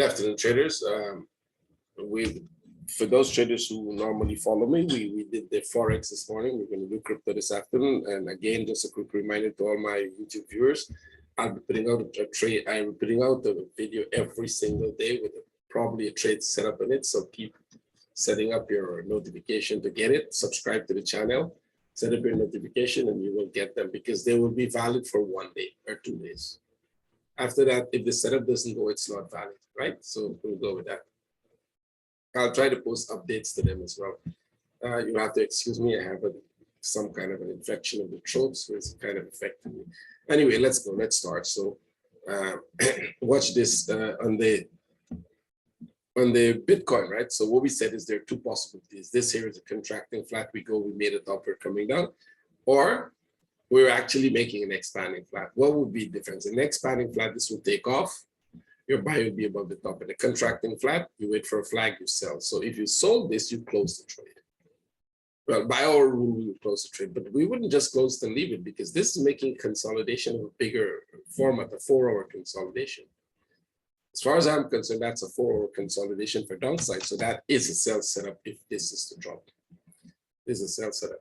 afternoon, traders. For those traders who normally follow me, we did the Forex this morning. We're going to do crypto this afternoon. And again, just a quick reminder to all my YouTube viewers, I'll be putting out a trade. I'm putting out a video every single day with probably a trade set up in it. So keep setting up your notification to get it. Subscribe to the channel, set up your notification, and you will get them because they will be valid for 1 day or 2 days. After that, if the setup doesn't go, it's not valid, right? So we'll go with that. I'll try to post updates to them as well. You'll have to excuse me. I have some kind of an infection of the throat, so it's kind of affecting me. Anyway, let's go. Let's start. So watch this on the Bitcoin, right? So what we said is there are two possibilities. This here is a contracting flat. We made a top, we're coming down, or we're actually making an expanding flat. What would be the difference? An expanding flat, this will take off. Your buy will be above the top. In a contracting flat, you wait for a flag, you sell. So if you sold this, you close the trade. Well, by our rule, we would close the trade, but we wouldn't just close it and leave it because this is making consolidation of a bigger format, a 4-hour consolidation. As far as I'm concerned, that's a 4-hour consolidation for downside. So that is a sell setup if this is the drop. This is a sell setup.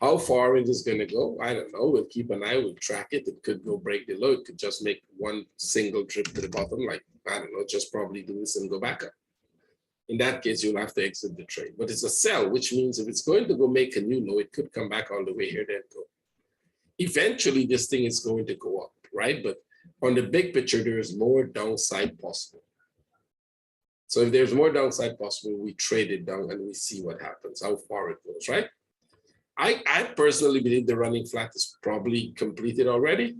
How far it is going to go, I don't know. We'll keep an eye, we'll track it. It could go break the low. It could just make one single trip to the bottom, like, I don't know, just probably do this and go back up. In that case, you'll have to exit the trade. But it's a sell, which means if it's going to go make a new low, it could come back all the way here, then go. Eventually, this thing is going to go up, right? But on the big picture, there is more downside possible. So if there's more downside possible, we trade it down and we see what happens, how far it goes, right? I personally believe the running flat is probably completed already,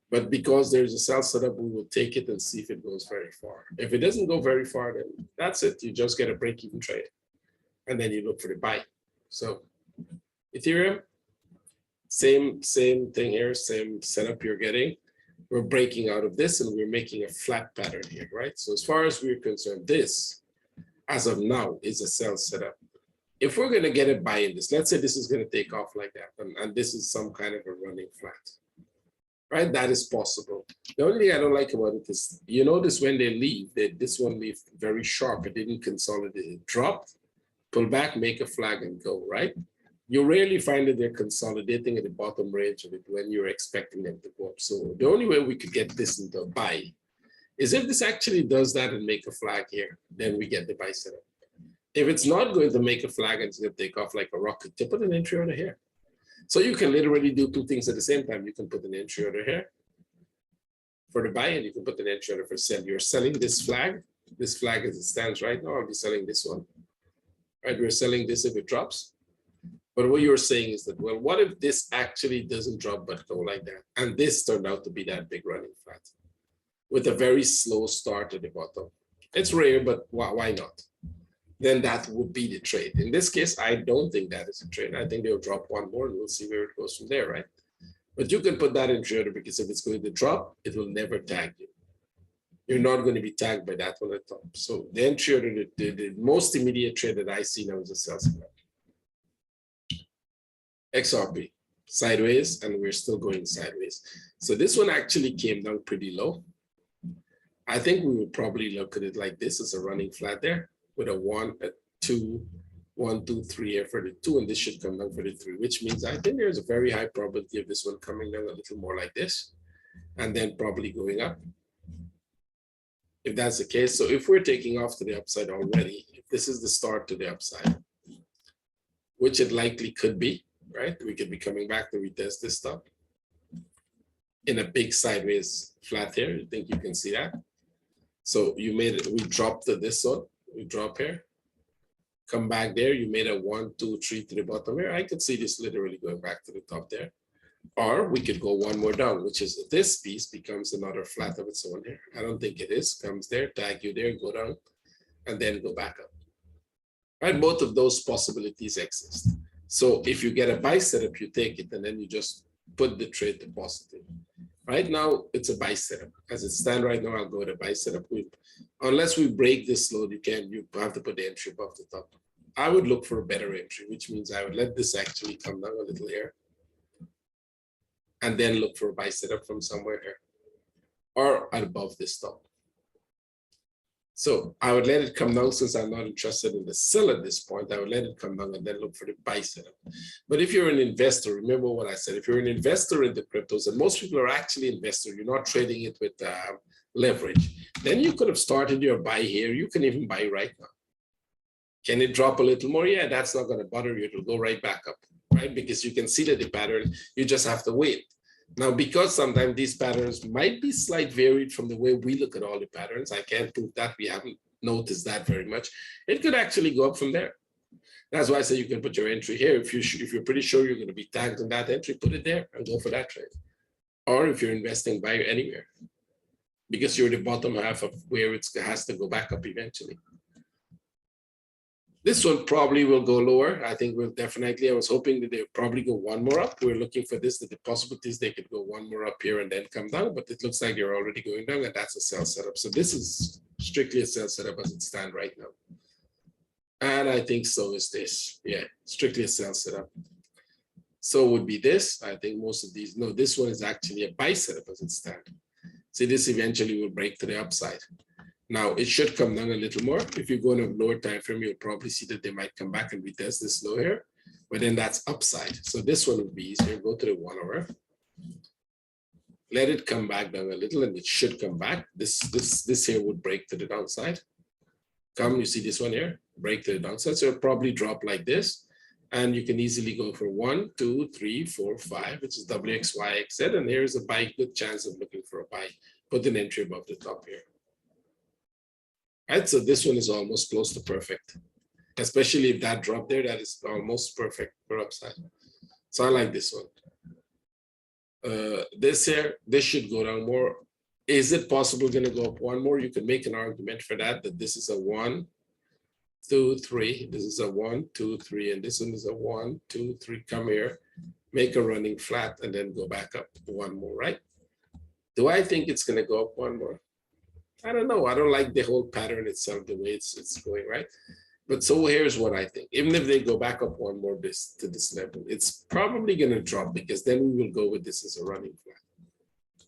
but because there's a sell setup, we will take it and see if it goes very far. If it doesn't go very far, then that's it. You just get a break-even trade, and then you look for the buy. So Ethereum, same thing here, same setup you're getting. We're breaking out of this, and we're making a flat pattern here, right? So as far as we're concerned, this, as of now, is a sell setup. If we're going to get a buy in this, let's say this is going to take off like that, and this is some kind of a running flat, right? That is possible. The only thing I don't like about it is, you notice when they leave, this one leave very sharp. It didn't consolidate. It dropped, pull back, make a flag, and go, right? You rarely find that they're consolidating at the bottom range of it when you're expecting them to go up. So the only way we could get this into a buy is if this actually does that and make a flag here, then we get the buy setup. If it's not going to make a flag and it's going to take off like a rocket, to put an entry order here. So you can literally do two things at the same time. You can put an entry order here for the buy, and you can put an entry order for sell. You're selling this flag. This flag as it stands right now, I'll be selling this one. Right, we're selling this if it drops. But what you're saying is that, well, what if this actually doesn't drop but go like that? And this turned out to be that big running flat with a very slow start at the bottom. It's rare, but why not? Then that would be the trade. In this case, I don't think that is a trade. I think they'll drop one more and we'll see where it goes from there, right? But you can put that in trader because if it's going to drop, it will never tag you. You're not going to be tagged by that one at top. So the entry order, the most immediate trade that I see now is a sell setup. XRP, sideways, and we're still going sideways. So this one actually came down pretty low. I think we would probably look at it like this as a running flat there, with a 1, a 2, 1, 2, 3 here for the 2, and this should come down for the 3, which means I think there's a very high probability of this one coming down a little more like this, and then probably going up. If that's the case, so if we're taking off to the upside already, if this is the start to the upside, which it likely could be, right? We could be coming back to retest this stuff in a big sideways flat here. You think you can see that? So you made it, we dropped to this one. We drop here, come back there. You made a 1, 2, 3 to the bottom here. I could see this literally going back to the top there. Or we could go one more down, which is this piece becomes another flat of its own here. I don't think it is. Comes there, tag you there, go down, and then go back up. Right? Both of those possibilities exist. So if you get a buy setup, you take it, and then you just put the trade to positive. Right now, it's a buy setup. As it stands right now, I'll go to buy setup. Unless we break this low, you have to put the entry above the top. I would look for a better entry, which means I would let this actually come down a little here, and then look for a buy setup from somewhere here, or above this top. So I would let it come down since I'm not interested in the sell at this point. I would let it come down and then look for the buy setup. But if you're an investor, remember what I said. If you're an investor in the cryptos, and most people are actually investors, you're not trading it with leverage, then you could have started your buy here. You can even buy right now. Can it drop a little more? Yeah, that's not going to bother you. It'll go right back up, right? Because you can see that the pattern, you just have to wait. Now, because sometimes these patterns might be slight varied from the way we look at all the patterns, I can't prove that. We haven't noticed that very much. It could actually go up from there. That's why I say you can put your entry here. If you're pretty sure you're going to be tagged on that entry, put it there and go for that trade. Or if you're investing, buy anywhere, because you're the bottom half of where it has to go back up eventually. This one probably will go lower. I think we'll definitely, I was hoping that they'll probably go one more up. We're looking for this, that the possibilities they could go one more up here and then come down, but it looks like you're already going down, and that's a sell setup. So this is strictly a sell setup as it stands right now. And I think so is this. Yeah, strictly a sell setup. So would be this. I think most of these, no, this one is actually a buy setup as it stands. See, this eventually will break to the upside. Now, it should come down a little more. If you go in a lower time frame, you'll probably see that they might come back and retest this low here, but then that's upside. So this one would be easier. Go to the 1 hour. Let it come back down a little, and it should come back. This here would break to the downside. You see this one here, break to the downside. So it'll probably drop like this. And you can easily go for 1, 2, 3, 4, 5, which is WXYXZ. And here's a buy, good chance of looking for a buy. Put an entry above the top here. Right, so this one is almost close to perfect, especially if that drop there, that is almost perfect for upside. So I like this one. This here, this should go down more. Is it possible going to go up one more? You can make an argument for that this is a 1, 2, 3. This is a 1, 2, 3, and this one is a 1, 2, 3. Come here, make a running flat, and then go back up one more, right? Do I think it's going to go up one more? I don't know. I don't like the whole pattern itself, the way it's going, right? But so here's what I think. Even if they go back up one more to this level, it's probably going to drop, because then we will go with this as a running flat,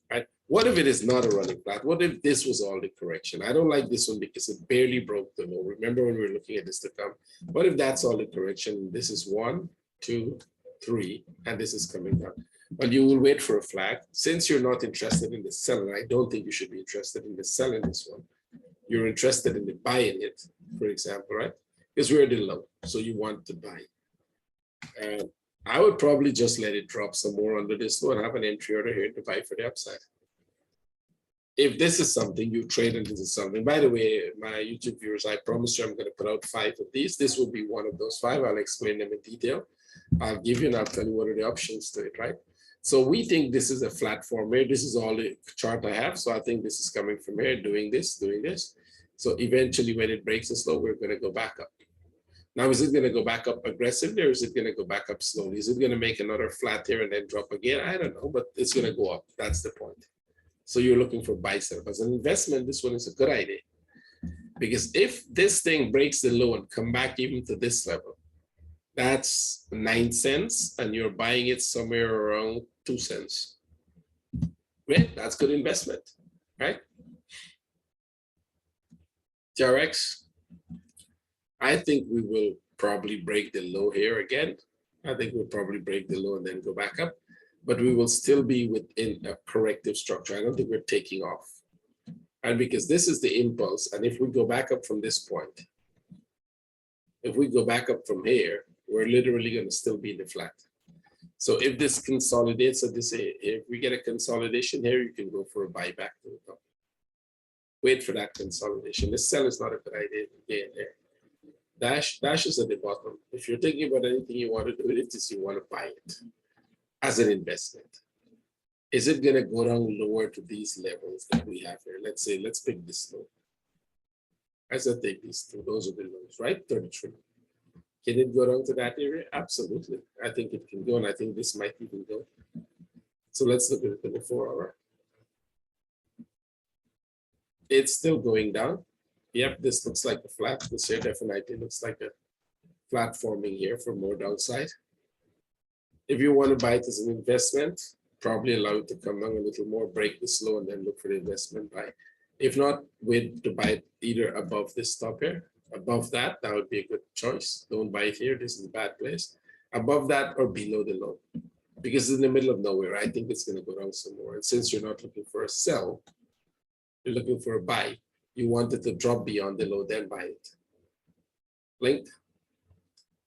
right? What if it is not a running flat? What if this was all the correction? I don't like this one because it barely broke the low. Remember when we were looking at this to come? What if that's all the correction? This is 1, 2, 3, and this is coming down. Well, you will wait for a flag. Since you're not interested in the sell, and I don't think you should be interested in the sell in this one, you're interested in the buy in it, for example, right? Because we're at the low, so you want to buy. And I would probably just let it drop some more under this low and have an entry order here to buy for the upside. If this is something you trade and this is something, by the way, my YouTube viewers, I promise you I'm going to put out 5 of these. This will be one of those 5. I'll explain them in detail. I'll give you and I'll tell you what are the options to it, right? So we think this is a flat form here. This is all the chart I have. So I think this is coming from here, doing this, doing this. So eventually when it breaks this low, we're going to go back up. Now, is it going to go back up aggressively, or is it going to go back up slowly? Is it going to make another flat here and then drop again? I don't know, but it's going to go up. That's the point. So you're looking for buy setup. As an investment, this one is a good idea. Because if this thing breaks the low and come back even to this level, that's 9 cents, and you're buying it somewhere around 2 cents. Great, that's good investment, right? TRX, I think we will probably break the low here again. I think we'll probably break the low and then go back up, but we will still be within a corrective structure. I don't think we're taking off. And because this is the impulse, and if we go back up from this point, if we go back up from here, we're literally going to still be in the flat. So if this consolidates at this, if we get a consolidation here, you can go for a buyback to the top. Wait for that consolidation. This sell is not a good idea again there. Dash is at the bottom. If you're thinking about anything you want to do with it, is you want to buy it as an investment. Is it going to go down lower to these levels that we have here? Let's say, let's pick this low. As I take these two, those are the lows, right? 33. Can it go down to that area? Absolutely. I think it can go, and I think this might even go. So let's look at it in the 4 hour. It's still going down. Yep, this looks like a flat. This here definitely looks like a flat forming here for more downside. If you want to buy it as an investment, probably allow it to come down a little more, break this low, and then look for the investment buy. If not, wait to buy it either above this top here. Above that, that would be a good choice. Don't buy it here. This is a bad place. Above that or below the low. Because it's in the middle of nowhere. I think it's going to go down some more. And since you're not looking for a sell, you're looking for a buy. You want it to drop beyond the low, then buy it. Link.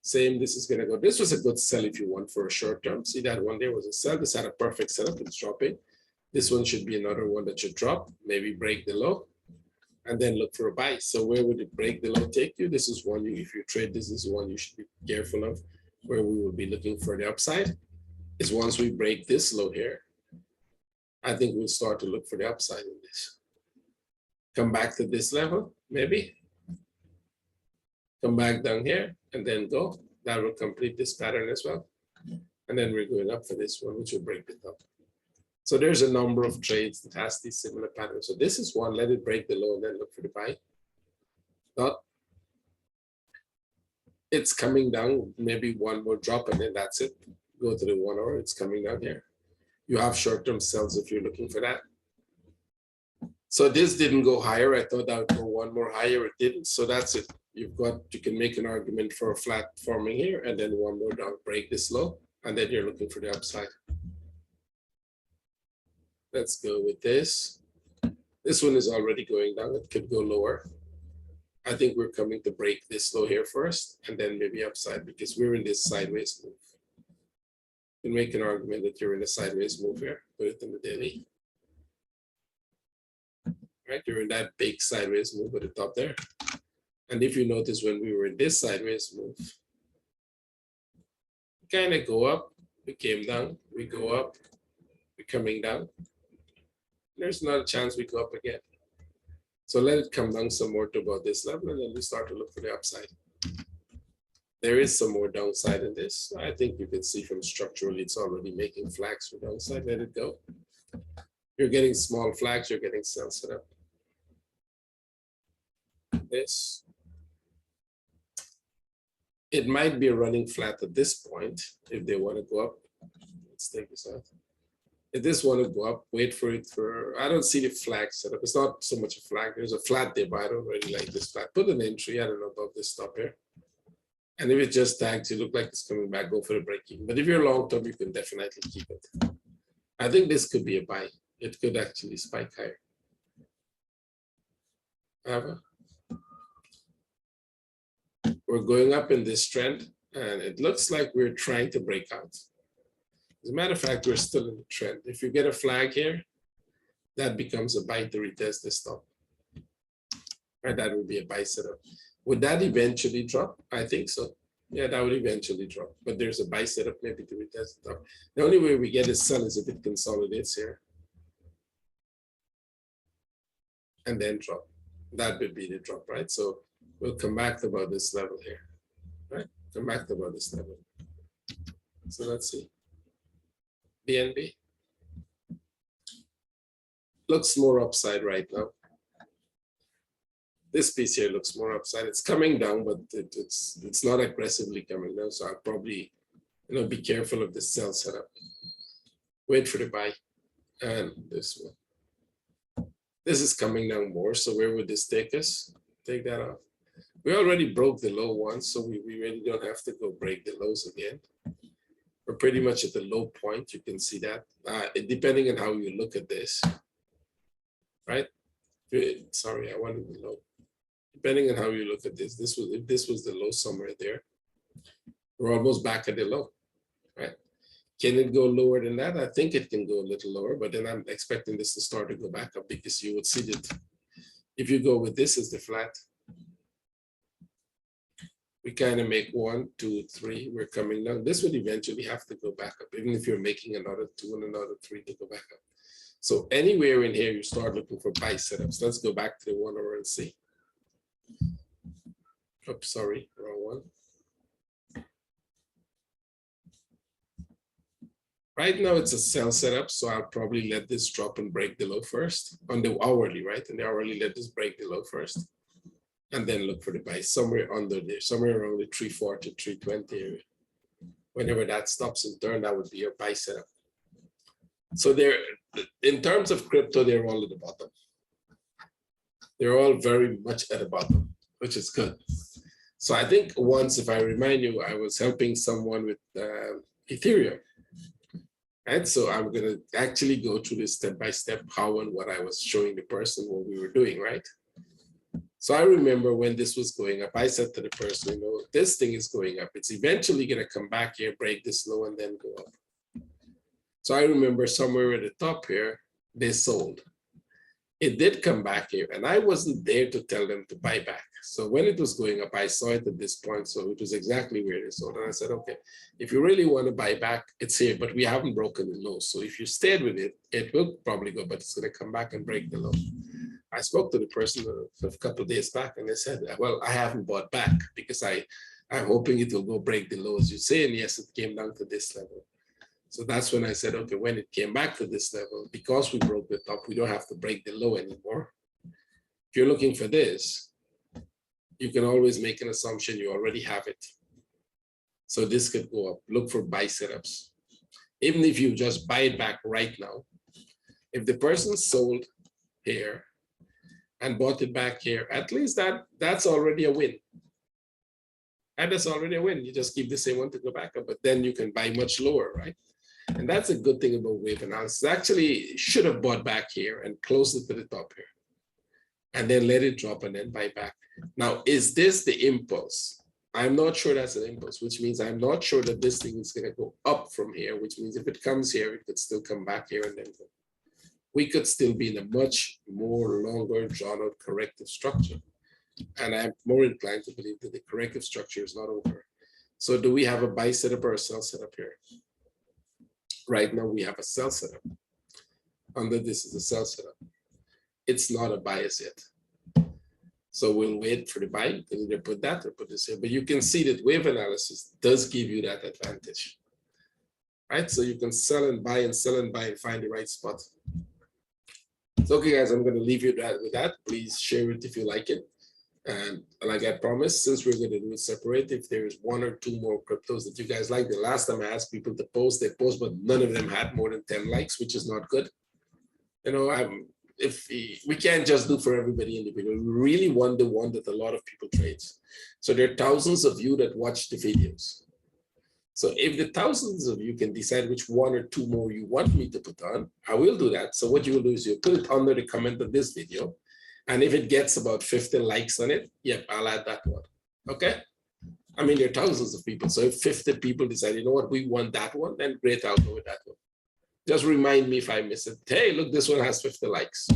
Same, this is going to go. This was a good sell if you want for a short term. See that one there was a sell. This had a perfect setup. It's dropping. This one should be another one that should drop, maybe break the low, and then look for a buy. So where would it break the low take you? This is one, if you trade, this is one you should be careful of, where we will be looking for the upside, is once we break this low here, I think we'll start to look for the upside in this. Come back to this level, maybe. Come back down here and then go. That will complete this pattern as well. And then we're going up for this one, which will break the top. So there's a number of trades that has these similar patterns. So this is one, let it break the low and then look for the buy. Not, it's coming down, maybe one more drop and then that's it. Go to the 1 hour, it's coming down here. You have short-term sells if you're looking for that. So this didn't go higher. I thought that would go one more higher, it didn't. So that's it. You can make an argument for a flat forming here and then one more down, break this low, and then you're looking for the upside. Let's go with this. This one is already going down. It could go lower. I think we're coming to break this low here first and then maybe upside because we're in this sideways move. You can make an argument that you're in a sideways move here. Put it in the daily. Right, you're in that big sideways move at the top there. And if you notice when we were in this sideways move, we kind of go up, we came down, we go up, we're coming down. There's not a chance we go up again. So let it come down some more to about this level and then we start to look for the upside. There is some more downside in this. I think you can see from structurally it's already making flags for downside. Let it go. You're getting small flags, you're getting sell set up. This. It might be a running flat at this point if they want to go up. Let's take this out. If this want to go up, wait for it for, I don't see the flag set up. It's not so much a flag. There's a flat there, but I don't really like this flat. Put an entry, I don't know about this stop here. And if it just tags, it look like it's coming back, go for the break even. But if you're long term, you can definitely keep it. I think this could be a buy. It could actually spike higher. However, we're going up in this trend, and it looks like we're trying to break out. As a matter of fact, we're still in the trend. If you get a flag here, that becomes a buy to retest this top. Right, that would be a buy setup. Would that eventually drop? I think so. Yeah, that would eventually drop. But there's a buy setup maybe to retest the top. The only way we get a sell is if it consolidates here. And then drop. That would be the drop, right? So we'll come back to about this level here, right? Come back to about this level. So let's see. BNB looks more upside right now. This piece here looks more upside. It's coming down, but it's not aggressively coming down. So I'll probably, be careful of the sell setup. Wait for the buy, and this one. This is coming down more. So where would this take us? Take that off. We already broke the low one, so we really don't have to go break the lows again. We're pretty much at the low point. You can see that. Depending on how you look at this, right? Sorry, I wanted the low. Depending on how you look at this, if this was the low somewhere there, we're almost back at the low, right? Can it go lower than that? I think it can go a little lower, but then I'm expecting this to start to go back up because you would see that if you go with this as the flat, we kind of make 1, 2, 3, we're coming down. This would eventually have to go back up, even if you're making another 2 and another 3 to go back up. So anywhere in here, you start looking for buy setups. Let's go back to the 1 hour and see. Oops, sorry, wrong one. Right now it's a sell setup, so I'll probably let this drop and break the low first on the hourly, right? And the hourly, let this break the low first. And then look for the buy somewhere under there, somewhere around the 340, 320 area. Whenever that stops and turn, that would be your buy setup. So there, in terms of crypto, they're all at the bottom. They're all very much at the bottom, which is good. So I think once, if I remind you, I was helping someone with Ethereum. And so I'm going to actually go through this step by step, how and what I was showing the person what we were doing, right? So I remember when this was going up, I said to the person, you know, this thing is going up. It's eventually going to come back here, break this low, and then go up. So I remember somewhere at the top here, they sold. It did come back here, and I wasn't there to tell them to buy back. So when it was going up, I saw it at this point, so it was exactly where they sold. And I said, okay, if you really want to buy back, it's here, but we haven't broken the low. So if you stayed with it, it will probably go, but it's going to come back and break the low. I spoke to the person a couple of days back, and they said, well, I haven't bought back because I'm hoping it will go break the low, as you say. And yes, it came down to this level. So that's when I said, okay, when it came back to this level, because we broke the top, we don't have to break the low anymore. If you're looking for this, you can always make an assumption you already have it. So this could go up. Look for buy setups. Even if you just buy it back right now, if the person sold here and bought it back here, at least that's already a win. And that's already a win. You just keep the same one to go back up, but then you can buy much lower, right? And that's a good thing about wave analysis. Actually, should have bought back here and closed it to the top here, and then let it drop and then buy back. Now, is this the impulse? I'm not sure that's an impulse, which means I'm not sure that this thing is going to go up from here, which means if it comes here, it could still come back here and then go. We could still be in a much more longer drawn out corrective structure. And I'm more inclined to believe that the corrective structure is not over. So do we have a buy setup or a sell setup here? Right now we have a sell setup. Under this is a sell setup. It's not a bias yet. So we'll wait for the buy. You can either put that or put this here. But you can see that wave analysis does give you that advantage. Right? So you can sell and buy and sell and buy and find the right spot. So okay, guys, I'm going to leave you with that. Please share it if you like it. And like I promised, since we're going to do it separate, if there's one or two more cryptos that you guys like, the last time I asked people to post, they post, but none of them had more than 10 likes, which is not good. You know, if we can't just do for everybody individually, we really want the one that a lot of people trades. So there are thousands of you that watch the videos. So if the thousands of you can decide which one or two more you want me to put on, I will do that. So what you will do is you put it under the comment of this video. And if it gets about 50 likes on it, yep, I'll add that one. Okay? I mean, there are thousands of people. So if 50 people decide, you know what, we want that one, then great, I'll go with that one. Just remind me if I miss it. Hey, look, this one has 50 likes.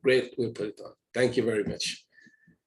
Great, we'll put it on. Thank you very much.